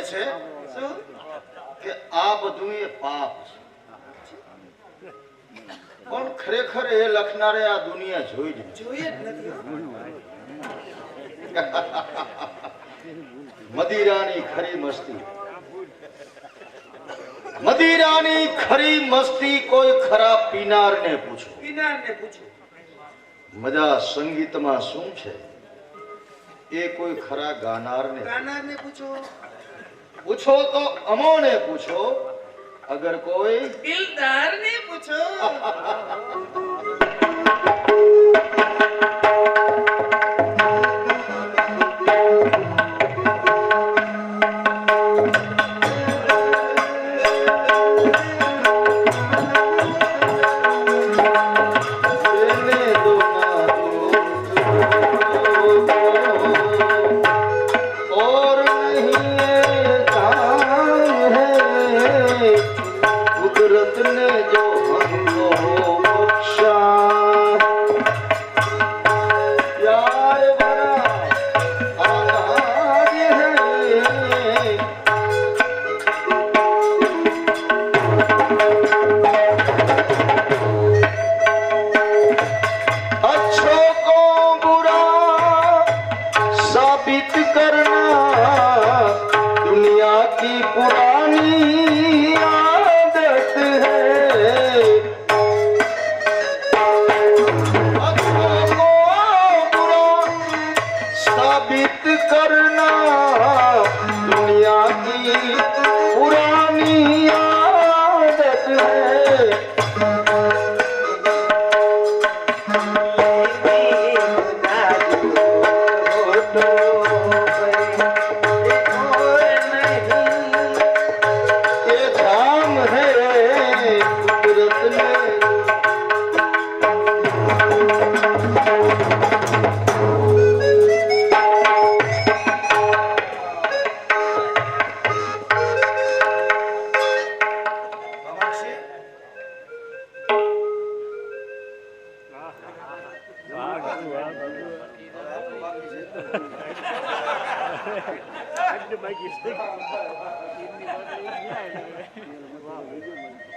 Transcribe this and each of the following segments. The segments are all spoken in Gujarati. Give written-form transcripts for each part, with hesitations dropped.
છે કે આ બધું એ પાપ છે, પણ ખરેખર એ લખનારે આ દુનિયા જોઈ જ નથી. મદિરાની ખરી મસ્તી, મદિરાની ખરી મસ્તી કોઈ ખરા પીનારને પૂછો. મજા સંગીતમાં શું છે એ કોઈ ખરા ગાનારને પૂછો તો અમોને પૂછો, અગર કોઈ દિલદારને પૂછો.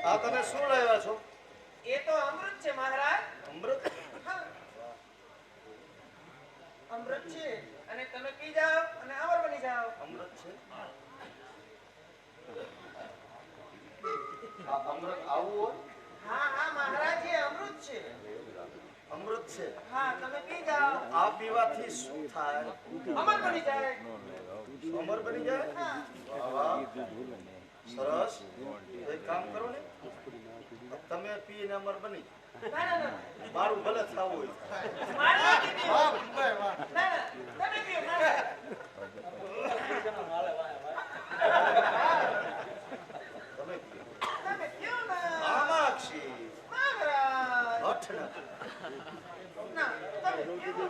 આ તમે શું લાવ્યા છો? એ તો અમૃત છે મહારાજ. અમૃત? અમૃત છે અને તમે પી જાઓ અને અમર બની જાઓ. અમૃત છે? આ અમૃત આવું હોય? હા હા મહારાજ, એ અમૃત છે. અમૃત છે? હા, તમે પી જાઓ. આ પીવાથી શું થાય? અમર બની જાય. અમર બની જાય? વાહ, સરસ. એક કામ કરો ને, તમે પીને અમર બની જાઓ. મારું ભલે થવું હોય.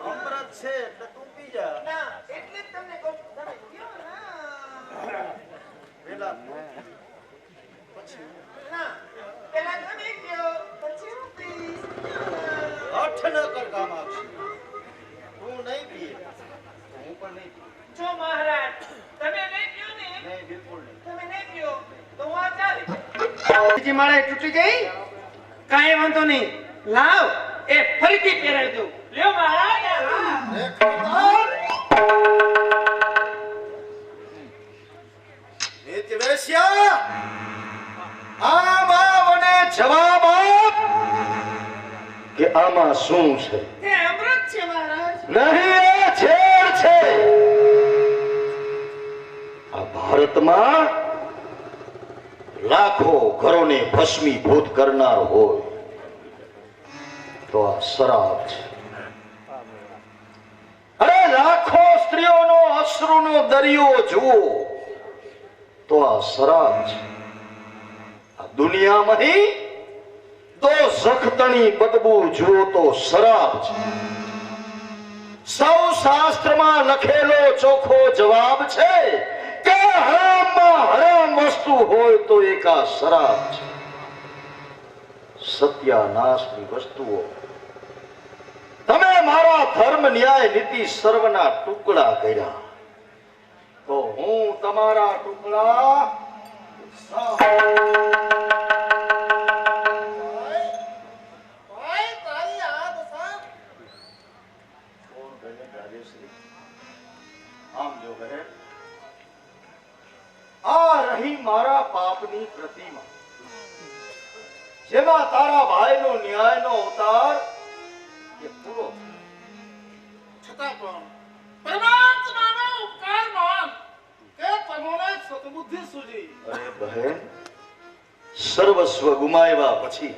અમૃત છે એટલે તું પી જા. એટલે જ તમને કહું, તમે પીઓ ના. પેલા પછી ના, પેલા તમે પીઓ, પછી હું પીશ. હઠ ન કર કામાક્ષી. તું નહીં પીએ હું પણ નહીં પીએ. જો મહારાજ, તમે નહીં પીઓ ને, નહીં, બિલકુલ નહીં. તમે નહીં પીઓ તો હું આ ચાલી. બીજી માળે તૂટી ગઈ, કાંઈ વાંધો નહીં. લાવ, એ ફરીથી પહેરાવી દઉં. લ્યો મહારાજ. જવાબ આપ કે આમાં શું છે? એ અમૃત છે મહારાજ. નહીં, એ ઝેર છે. આ ભારતમાં લાખો ઘરોને ભસ્મીભૂત કરનાર હોય તો આ શરાબ છે. અરે લાખો સ્ત્રીઓનો અશ્રુનો દરિયો જુઓ તો આ શરાબ છે. આ દુનિયામાંથી તો જખતણી બદબુ જુઓ તો શરાબ છે. સૌ શાસ્ત્રમાં લખેલો ચોખ્ખો જવાબ છે કે હરામમાં હરામ વસ્તુ હોય તો એક આ શરાબ છે. સત્યાનાશની વસ્તુઓ તમે મારા ધર્મ ન્યાય નીતિ સર્વના ટુકડા કર્યા તો હું તમારા ટુકડા આમ જો કહે આ રહી મારા પાપની પ્રતિમા જેમાં તારા ભાઈનો ન્યાયનો અવતાર એ પૂરો છતાં પણ પરમાત્માનો ઉપકાર માન કે તમોને સદબુદ્ધિ સૂજી. અરે બહેન, સર્વસ્વ ગુમાવ્યા પછી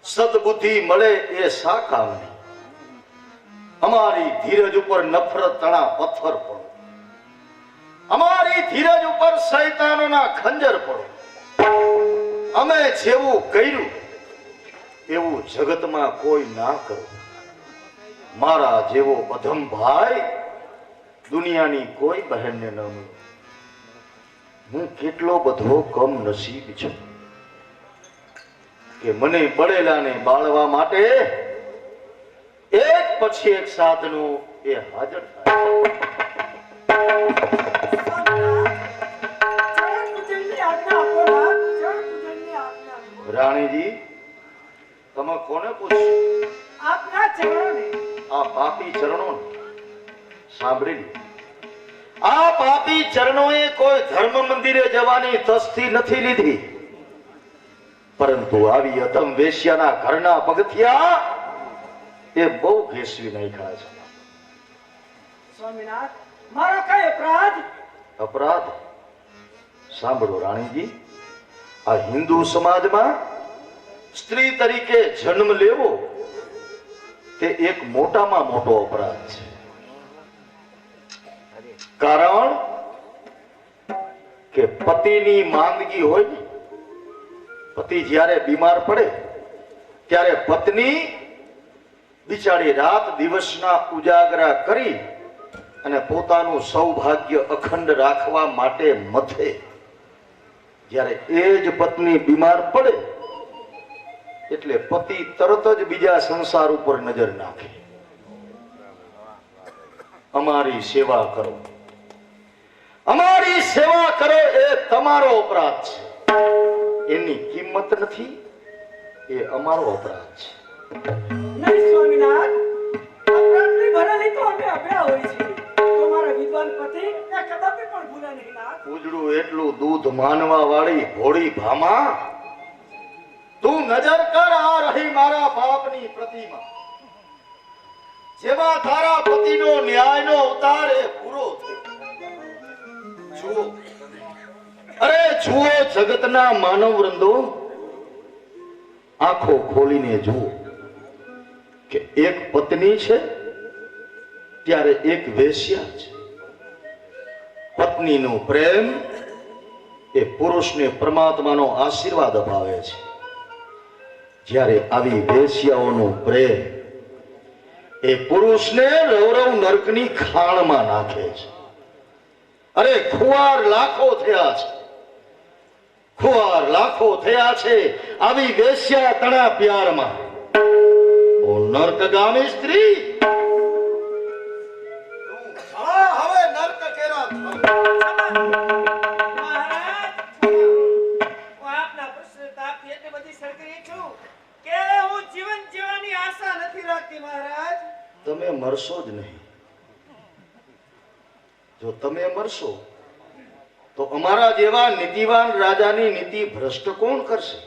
સદબુદ્ધિ મળે એ શા કામની? અમારી ધીરજ ઉપર નફરત તણા પથ્થર પડો, અમારી ધીરજ ઉપર શૈતાનોના ખંજર પડો. અમે જેવું કર્યું એવું જગતમાં કોઈ ના કરો. મારા જેવો અધમ ભાઈ દુનિયાની કોઈ બહેનને ન મળે. હું કેટલો બધો કમ નસીબ છું કે મને બળેલાને બાળવા માટે એક પછી એક સાધનો એ હાજર થાય. રાણીજી, તમે કોને પૂછ્યું? આપના ચરણોને. આ પાપી ચરણો સાંભળી લો. આ પાપી ચરણોએ કોઈ ધર્મ મંદિરે જવાની તસ્તી નથી લીધી, પરંતુ આવી અધમ વેશ્યાના ઘરના પગથિયા એ બહુ ઘેસવી નાખ્યા છે. સ્વામિનાથ, મારો કઈ અપરાધ? અપરાધ સાંભળો રાણીજી, આ હિન્દુ સમાજમાં સ્ત્રી તરીકે જન્મ લેવો તે એક મોટામાં મોટો અપરાધ છે. કારણ કે પતિની માંદગી હોય ને, પતિ જ્યારે બીમાર પડે ત્યારે પત્ની બિચારી રાત દિવસના ઉજાગરા કરી અને પોતાનું સૌભાગ્ય અખંડ રાખવા માટે મથે. જ્યારે એ જ પત્ની બીમાર પડે એટલે પતિ તરત જ બીજા સંસાર ઉપર નજર નાખે. અમારી સેવા કરો, અમારી સેવા કરો એ તમારો અપરાધ છે. એની કિંમત નથી, એ અમારો અપરાધ છે. નહીં સ્વામિનાથ, અપરાધની ભરેલી તો અમે અભ્યા હોય છે. તમારા વિદ્વાન પતિ એ કદાપી પણ ભૂલે નહીં નાથ. ઉજળું એટલું દૂધ માનવા વાળી ભોળી ભામા, તું નજર કર આ રહી મારા બાપની પ્રતિમા જેમાં તારા પતિનો ન્યાયનો અવતાર એ પૂરો થયો. જુઓ, અરે જુઓ જગતના માનવ વૃંદો, આંખો ખોલીને જુઓ કે એક પત્ની છે ત્યારે એક વેશ્યા છે. પત્નીનો પ્રેમ એ પુરુષને પરમાત્માનો આશીર્વાદ અપાવે છે, જ્યારે આવી વેશ્યાઓનો પ્રેમ એ પુરુષને રૌરવ નરકની ખાણમાં નાખે છે. અરે ખુવાર લાખો થયા છે, ખુવાર લાખો થયા છે આવી વેશ્યા તણા પ્યારમાં. ઓ નર્કગામી સ્ત્રી, હવે નર્ક કેરા મહારાજ, હું આપના પશ્ચાતાપથી એટલી બધી સળગી છું કે હું જીવન જીવવાની આશા નથી રાખતી મહારાજ. તમે મરશો જ નહીં. જો તમે મરશો તો અમારા જેવા નીતિવાન રાજાની નીતિ ભ્રષ્ટ કોણ કરશે?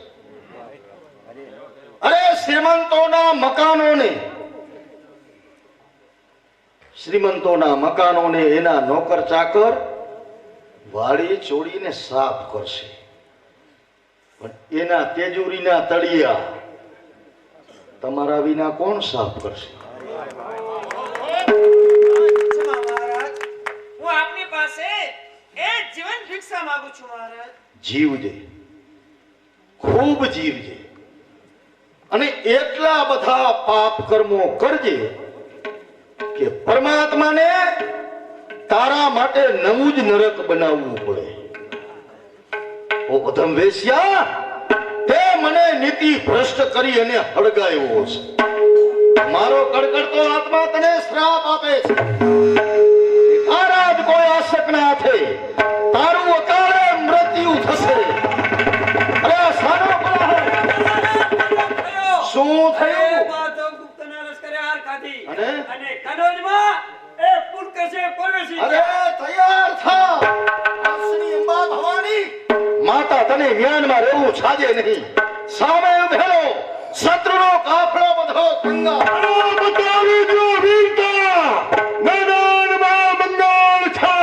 અરે શ્રીમંતોના મકાનોને એના નોકર ચાકર વાળી ચોડીને સાફ કરશે, પણ એના તેજુરીના તળિયા તમારા વિના કોણ સાફ કરશે? મહારાજ, હું આપની પાસે એ જીવન ભિક્ષા માંગુ છું મહારાજ. જીવજે, ખૂબ જીવજે, અને એટલા બધા પાપ કર્મો કરજે કે પરમાત્માને તારા માટે નવું જ નરક બનાવવું પડે. ઓ અધમ વેશ્યા, તે મને નીતિ ભ્રષ્ટ કરી અને હળગાવ્યો છે. મારો કડકડતો આત્મા તને શ્રાપ આપે છે. તારા જ કોઈ આશક બાળકના હાથે તારું અકાળે મૃત્યુ થશે. અરે સાનો પરાહર. શું થયું? અને? અરે તૈયાર થા. હર્ષની અંબા ભવાની માતા તને મ્યાનમાં રહેવું છાજે નહીં. સામે ઉભેલો શત્રુનો કાફલો બધો કંગાળ. બતાવી દો વીરતા, મેદાનમાં બંગાળ છે.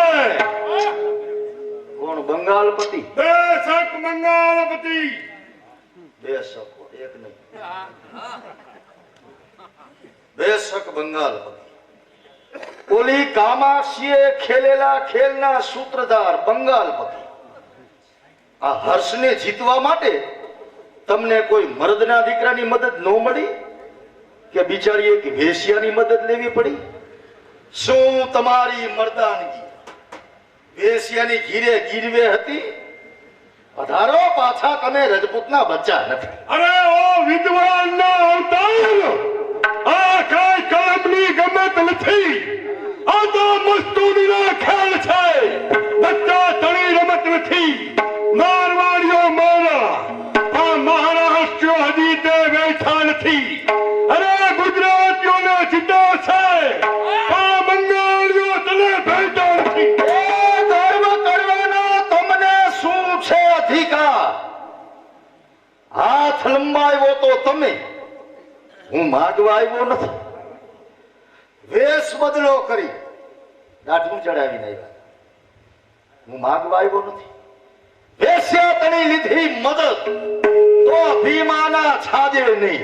કોણ બંગાળપતિ? બેશક બંગાળપતિ. બેશક એક નહીં. બેશક બંગાળપતિ. ઓલી કામાક્ષીએ ખેલેલા ખેલના સૂત્રધાર બંગાળપતિ. આ હર્ષને જીતવા માટે તમને કોઈ મર્દના દીકરાની મદદ ન મળી કે બિચારી એક વેશ્યાની મદદ લેવી પડી? શું તમારી મર્દાનગી વેશ્યાની ઘીરે ગીરવે હતી? પધારો પાછા, તમે રજપૂતના બચ્ચા નથી. અરે ઓ વિદ્વાનના અવતાર, આ કઈ કામની ગમત નથી. આ તો મસ્તુરીના ખેલ છે. બચ્ચા તળી રમત નથી. મારવાડીઓ મારા, આ મહારાષ્ટ્રીઓ હજી તે બેઠા નથી. અરે ગુજરાતીઓને જીતો છે. આ બંગાળીઓ તને ભેટો નથી. એ ગર્વ કરવાનો તમને શું છે અધિકાર? હાથ લંબાવ્યો તો તમે, હું માગવા આવ્યો નથી. વેશ બદલો કરી દાઢું ચડાવીને આવ્યા. હું માગવા આવ્યો નથી. વેશ્યા તણી લીધી મદદ તો ભીમાના છાજે નહીં.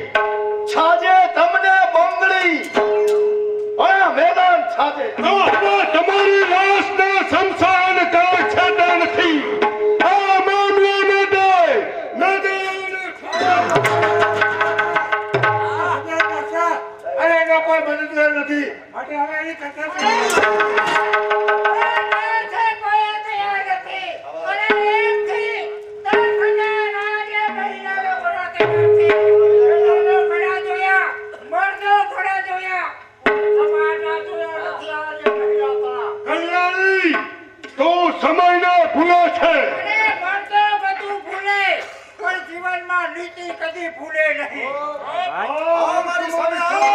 છાજે તમને બંગડી અને મેદાન છાજે. તો હવે તમારી લાશના શમશાન કાળ છેટા નથી. આ મામલે મેદાન અરે એનો કોઈ મદદ નથી. માટે હવે એની કલ્યાણી, તો સમયનો ભૂલો છે. જીવનમાં નીતિ કદી ભૂલે નહીં. મારી સામે આવો.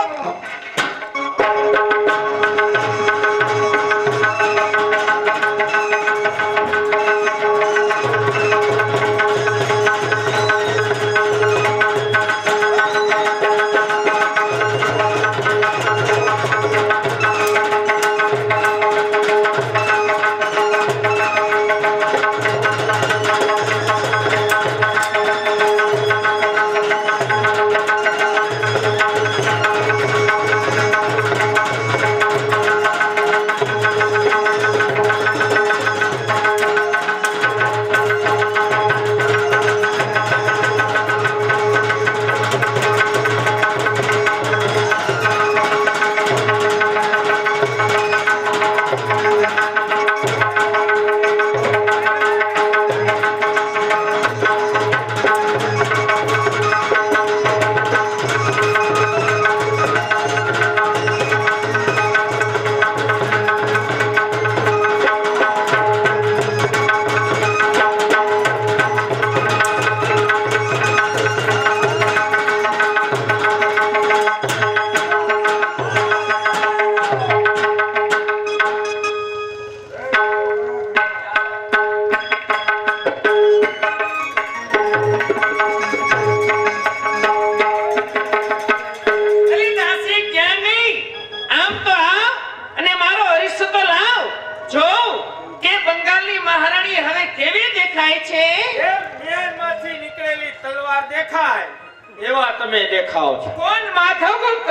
એવા તમે દેખાવ છો. કોણ? માધવગુપ્ત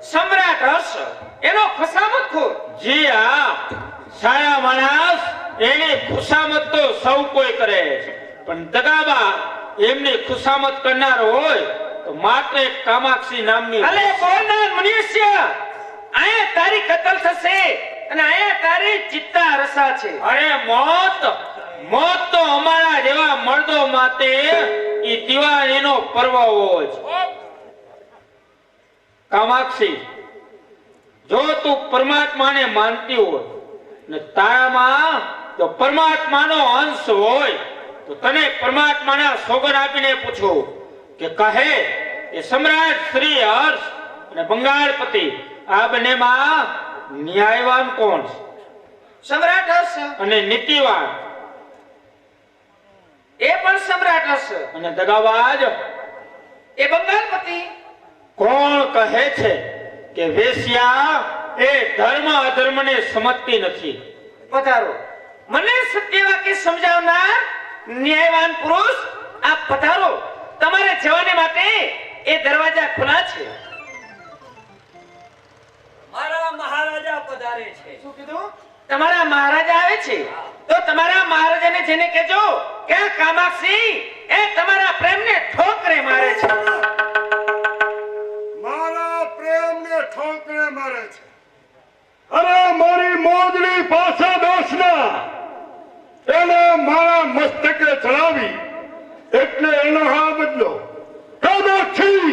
સમ્રાટ હર્ષ, એનો ખુશામતખોર. જી હા, છાયા માણસ એની ખુશામત તો સૌ કોઈ કરે છે, પણ દગાબા એમની ખુશામત કરનાર હોય તો માત્ર એક કામાક્ષી નામની. અલે બોલનાર મનુષ્ય, આયા તારી કતલ થશે અને આયા તારી ચિત્તા રસા છે. અરે મોત તો અમારા જેવા મર્દો માટે ઈ દિવાળીનો પર્વ હોય છે. કામાક્ષી, જો તું પરમાત્માને માનતી હોય ને તારામાં તો પરમાત્માનો અંશ હોય તો તને પરમાત્માના સોગંદ આપીને પૂછું કે કહે એ સમ્રાટ શ્રી હર્ષ અને બંગાળપતિ આ બંનેમાં ન્યાયવાન કોણ છે? સમ્રાટ હર્ષ અને નીતિવાન એ પણ સમ્રાટ હર્ષ અને દગાબાજ એ બંગાળપતિ. કોણ કહે છે કે વેશ્યા એ ધર્મ અધર્મને સમજતી નથી? પધારો. મને સત્ય વાક્ય સમજાવનાર ન્યાયવાન પુરુષ આપ પધારો. તમારે જવાને માટે એ દરવાજા ખુલ્લા છે. મારા મહારાજા પધારે છે. શું કીધું? તમારા મહારાજા આવે છે તો તમારા મહારાજાને જેને કહેજો કે આ કામાક્ષી એ તમારા પ્રેમને ઠોકરે મારે છે. મારા પ્રેમને ઠોકરે મારે છે. અરે મારી મોજડી પાસે દોષના એને મારા મસ્તકે ચડાવી એટલે એનો હા બદલો. કામાક્ષી